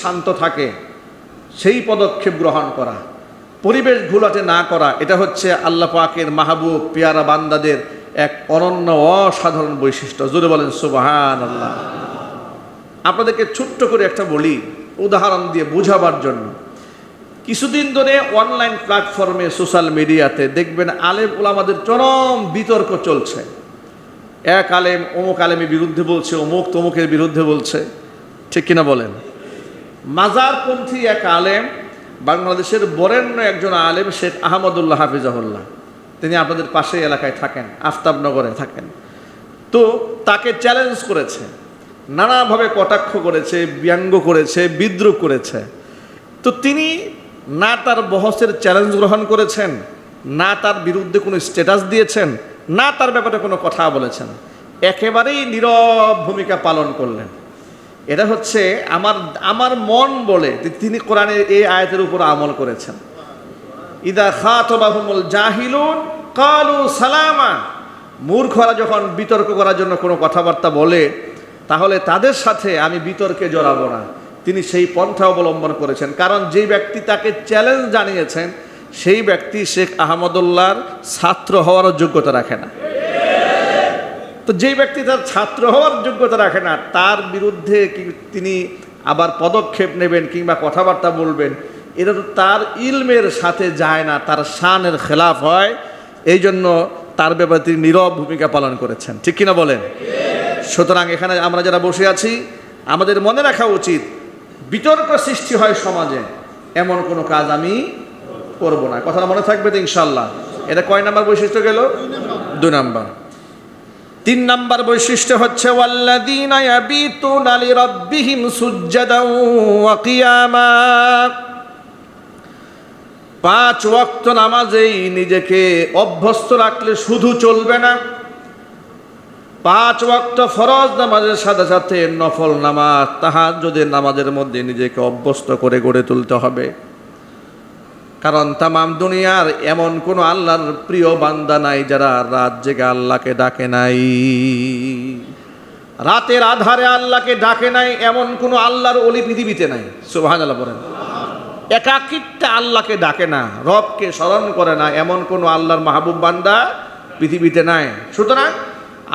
শান্ত থাকে সেই পদক্ষেপ গ্রহণ করা, পরিবেশ ঘোলাটে না করা, এটা হচ্ছে আল্লাহ পাকের মাহবুব পেয়ারা বান্দাদের এক অনন্য অসাধারণ বৈশিষ্ট্য। জোরে বলেন সুবহানাল্লাহ। আপনাদেরকে ছোট্ট করে একটা বলি উদাহরণ দিয়ে বোঝাবার জন্য। কিছুদিন ধরে অনলাইন প্ল্যাটফর্মে সোশ্যাল মিডিয়াতে দেখবেন আলেম ওলামাদের চরম বিতর্ক চলছে। এক আলেম অমুক আলেমের বিরুদ্ধে বলছে, অমুক তমুকের বিরুদ্ধে বলছে, ঠিক কিনা বলেন? মাজারপন্থী এক আলেম, বাংলাদেশের বরেণ্য একজন আলেম শেখ আহমদুল্লাহ হাফিজাহুল্লাহ, তিনি আপনাদের পাশে এলাকায় থাকেন, আফতাবনগরে থাকেন। তো তাকে চ্যালেঞ্জ করেছে, নানাভাবে কটাক্ষ করেছে, ব্যঙ্গ করেছে, বিদ্রূপ করেছে। তো তিনি না তার বহসের চ্যালেঞ্জ গ্রহণ করেছেন, না তার বিরুদ্ধে কোনো স্ট্যাটাস দিয়েছেন, না তার ব্যাপারে কোনো কথা বলেছেন, একেবারেই নীরব ভূমিকা পালন করলেন। এটা হচ্ছে আমার মন বলে তিনি কোরআনের এই আয়াতের উপর আমল করেছেন। ইদা খাতাবাহুমুল জাহিলুন ক্বালু সালামা। মূর্খরা যখন বিতর্ক করার জন্য কোনো কথাবার্তা বলে, তাহলে তাদের সাথে আমি বিতর্কে জড়াবো না। তিনি সেই পন্থা অবলম্বন করেছেন, কারণ যেই ব্যক্তি তাকে চ্যালেঞ্জ জানিয়েছেন সেই ব্যক্তি শেখ আহমদুল্লাহর ছাত্র হওয়ারও যোগ্যতা রাখে না। তো যেই ব্যক্তি তার ছাত্র হওয়ার যোগ্যতা রাখে না, তার বিরুদ্ধে তিনি আবার পদক্ষেপ নেবেন কিংবা কথাবার্তা বলবেন, এটা তো তার ইলমের সাথে যায় না, তার শানের খেলাফ হয়। এই জন্য তার ব্যাপারে তিনি নীরব ভূমিকা পালন করেছেন, ঠিক কিনা বলেন? সুতরাং এখানে আমরা যারা বসে আছি আমাদের মনে রাখা উচিত, বিতর্ক সৃষ্টি হয় সমাজে, এমন কোনো কাজ আমি করব না। কথাটা মনে থাকবে তো ইনশাল্লাহ। এটা কয় নাম্বার বৈশিষ্ট্য গেল? 2 নাম্বার। 3 নাম্বার বৈশিষ্ট্য হচ্ছে ওয়াল্লাযীনা ইয়াবিতুনা লিরাব্বিহিম সুজদান ওয়া কিয়ামা। 5 ওয়াক্ত নামাজেই নিজেকে অভ্যস্ত রাখলে শুধু চলবে না, 5 ওয়াক্ত ফরজ নামাজের সাথে সাথে নফল নামাজ, তাহাজ্জুদের নামাজের মধ্যে নিজেকে অভ্যস্ত করে গড়ে তুলতে হবে। কারণ তামাম দুনিয়ার এমন কোনো আল্লাহর প্রিয় বান্দা নাই যারা রাত জেগে আল্লাহকে ডাকে নাই, রাতের আধারে আল্লাহকে ডাকে নাই, এমন কোনো আল্লাহর ওলি পৃথিবীতে নাই। সুবহানাল্লাহ বলেন। একাকিত্বে আল্লাহকে ডাকে না, রবকে স্মরণ করে না, এমন কোনো আল্লাহর মাহবুব বান্দা পৃথিবীতে নাই। সুতরাং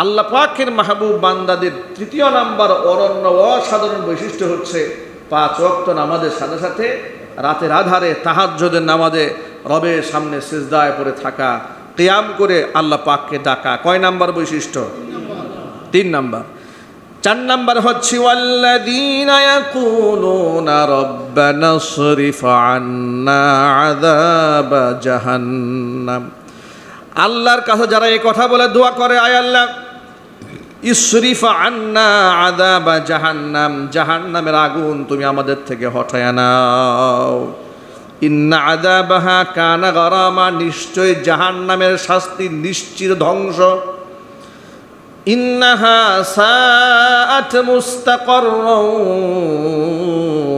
আল্লাহ পাকের মাহবুব বান্দাদের 3 নাম্বার অনন্য অসাধারণ বৈশিষ্ট্য হচ্ছে 5 ওয়াক্ত নামাজের সাথে সাথে রাতের আধারে তাহাজ্জুদের নামাজে রবের সামনে সিজদায় পড়ে থাকা, কিয়াম করে আল্লাহ পাককে ডাকা। কয় নাম্বার বৈশিষ্ট্য? 3 নাম্বার। 4 নাম্বার হচ্ছে ওয়াল্লাযীনা ইয়াকুলুনা রাব্বানা সরিফ আন্না আযাবা জাহান্নাম। আল্লাহর কাছে যারা এই কথা বলে দোয়া করে, আয় আল্লাহ ইসরিফ আন্না আযাবা জাহান্নাম, জাহান্নামের আগুন তুমি আমাদের থেকে হটায়া নাও। ইন্না আযাবাহা কানা গারামা, নিশ্চয় জাহান্নামের শাস্তি নিশ্চিত ধ্বংস। ইন্নাহা সাআত মুস্তাকাররাও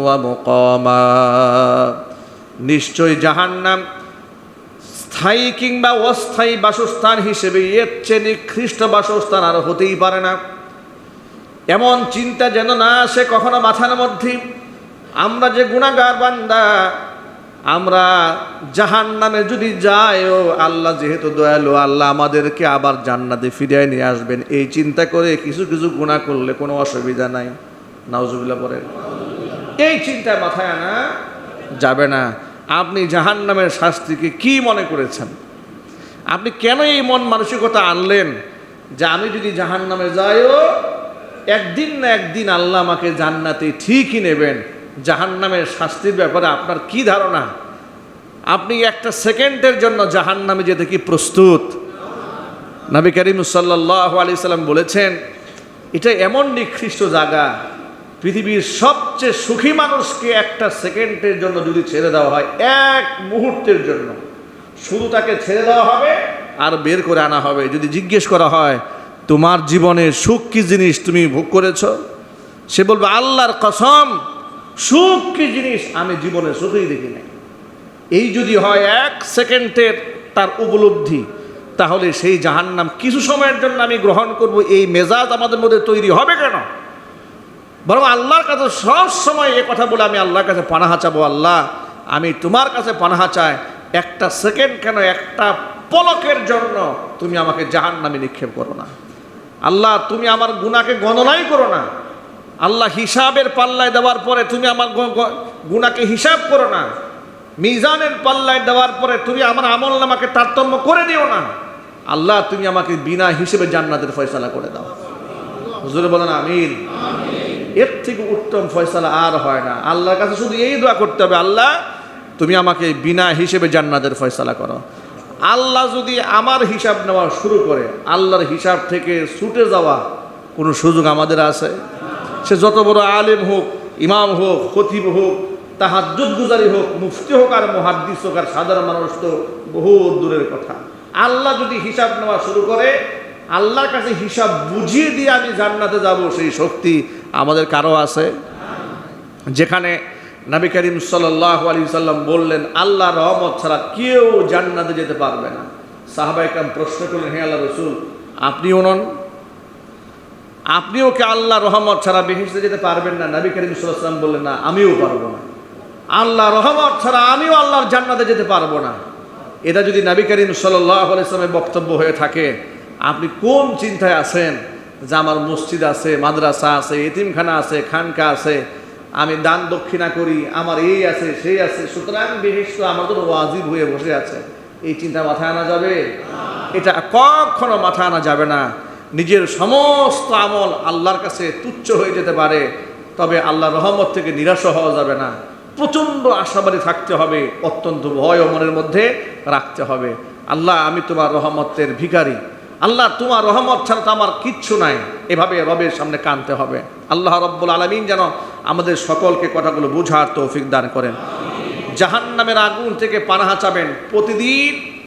ওয়া মুকামা, নিশ্চয় জাহান্নাম স্থায়ী কিংবা অস্থায়ী বাসস্থান হিসেবে এর চেয়ে নিকৃষ্ট বাসস্থান আর হতেই পারে না। এমন চিন্তা যেন না আসে কখনো মাথার মধ্যে, আমরা যে গুনাহগার বান্দা, আমরা জাহান্নামে যদি যাইও আল্লাহ যেহেতু দয়ালু, আল্লাহ আমাদেরকে আবার জান্নাতে ফিরিয়ে নিয়ে আসবেন, এই চিন্তা করে কিছু কিছু গুনাহ করলে কোনো অসুবিধা নাই। নাউজুবিল্লাহ বলেন। এই চিন্তা মাথায় আনা যাবে না। আপনি জাহান্নামের শাস্তিকে কি মনে করেছেন? আপনি কেন এই মন মানসিকতা আনলেন যে আমি যদি জাহান্নামে যাইও একদিন না একদিন আল্লাহ আমাকে জান্নাতে ঠিকই নেবেন? জাহান্নামের শাস্তির ব্যাপারে আপনার কি ধারণা? আপনি একটা সেকেন্ডের জন্য জাহান্নামে যেতে কি প্রস্তুত? নবী করিম সাল্লাল্লাহু আলাইহি সাল্লাম বলেছেন, এটা এমন নিকৃষ্ট জায়গা, পৃথিবীর সবচেয়ে সুখী মানুষকে একটা সেকেন্ডের জন্য যদি ছেড়ে দেওয়া হয়, এক মুহূর্তের জন্য শুধু তাকে ছেড়ে দেওয়া হবে আর বের করে আনা হবে। যদি জিজ্ঞেস করা হয় তোমার জীবনে সুখ কি জিনিস তুমি ভোগ করেছ, সে বলবে আল্লাহর কসম সুখ কি জিনিস আমি জীবনে সুখই দেখি নাই। এই যদি হয় 1 সেকেন্ডের তার উপলব্ধি, তাহলে সেই জাহান্নাম কিছু সময়ের জন্য আমি গ্রহণ করব, এই মেজাজ আমাদের মধ্যে তৈরি হবে কেন? বরং আল্লাহর কাছে সব সময় এ কথা বলে আমি আল্লাহর কাছে পানাহা চাবো, আল্লাহ আমি তোমার কাছে পানাহা চাই, একটা সেকেন্ড কেন, একটা পলকের জন্য তুমি আমাকে জাহান্নামে নিক্ষেপ করো না। আল্লাহ তুমি আমার গুনাহকে গণনাই করো না। আল্লাহ হিসাবের পাল্লায় দেওয়ার পরে তুমি আমার গুনাহকে হিসাব করো না। মিজানের পাল্লায় দেওয়ার পরে তুমি আমার আমলনামাকে তারতম্য করে দিও না। আল্লাহ তুমি আমাকে বিনা হিসেবে জান্নাতের ফয়সালা করে দাও। হুজুরে বলেন আমিন। এর থেকে উত্তম ফয়সালা আর হয় না। আল্লাহর কাছে শুধু এই দোয়া করতে হবে, আল্লাহ তুমি আমাকে বিনা হিসেবে জান্নাতের ফয়সালা করো। আল্লাহ যদি আমার হিসাব নেওয়া শুরু করে, আল্লাহর হিসাব থেকে ছুটে যাওয়া কোনো সুযোগ আমাদের আছে? সে যত বড় আলেম হোক, ইমাম হোক, খতিব হোক, তাহাজ্জুদ গুজারি হোক, মুফতি হোক আর মুহাদ্দিস হোক আর সাধারণ মানুষ তো বহু দূরের কথা। আল্লাহ যদি হিসাব নেওয়া শুরু করে, আল্লাহর কাছে হিসাব বুঝিয়ে দিয়ে আমি জান্নাতে যাব, সেই শক্তি আমাদের কারো আছে? যেখানে নবী করিম সাল্লাল্লাহু আলাইহি সাল্লাম বললেন আল্লাহর রহমত ছাড়া কেউ জান্নাতে যেতে পারবে না। সাহাবা একরাম প্রশ্ন করলেন, হে আল্লাহ রসুল, আপনিও নন? আপনিও কি আল্লাহর রহমত ছাড়া বেহেশতে যেতে পারবেন না? নবী করিম সাল্লাল্লাহু আলাইহি সাল্লাম বললেন, না, আমিও পারবো না। আল্লাহর রহমত ছাড়া আমিও আল্লাহর জান্নাতে যেতে পারবো না। এটা যদি নবী করিম সাল্লাল্লাহু আলাইহি সাল্লামের বক্তব্য হয়ে থাকে, আপনি কোন চিন্তায় আছেন যে আমার মসজিদ আছে, মাদ্রাসা আছে, এতিমখানা আছে, খানকা আছে, আমি দান দক্ষিণা করি, আমার এই আছে সেই আছে, সুতরাং বেহেশত আমার জন্য ওয়াজিব হয়ে বসে আছে, এই চিন্তা মাথায় আনা যাবে? এটা কখনো মাথায় আনা যাবে না। নিজের সমস্ত আমল আল্লাহর কাছে তুচ্ছ হয়ে যেতে পারে, তবে আল্লাহর রহমত থেকে নিরাশ হওয়া যাবে না। প্রচণ্ড আশাবাদী থাকতে হবে, অত্যন্ত ভয় মনের মধ্যে রাখতে হবে। আল্লাহ আমি তোমার রহমতের ভিখারি, আল্লাহ তোমার রহমত ছাড়া তো আমার কিচ্ছু নাই, এভাবে রবের সামনে কাঁদতে হবে। আল্লাহ রব্বুল আলামিন যেন আমাদের সকলকে কথাগুলো বোঝার তৌফিক দান করেন। জাহান্নামের আগুন থেকে পানাহা চাবেন প্রতিদিন।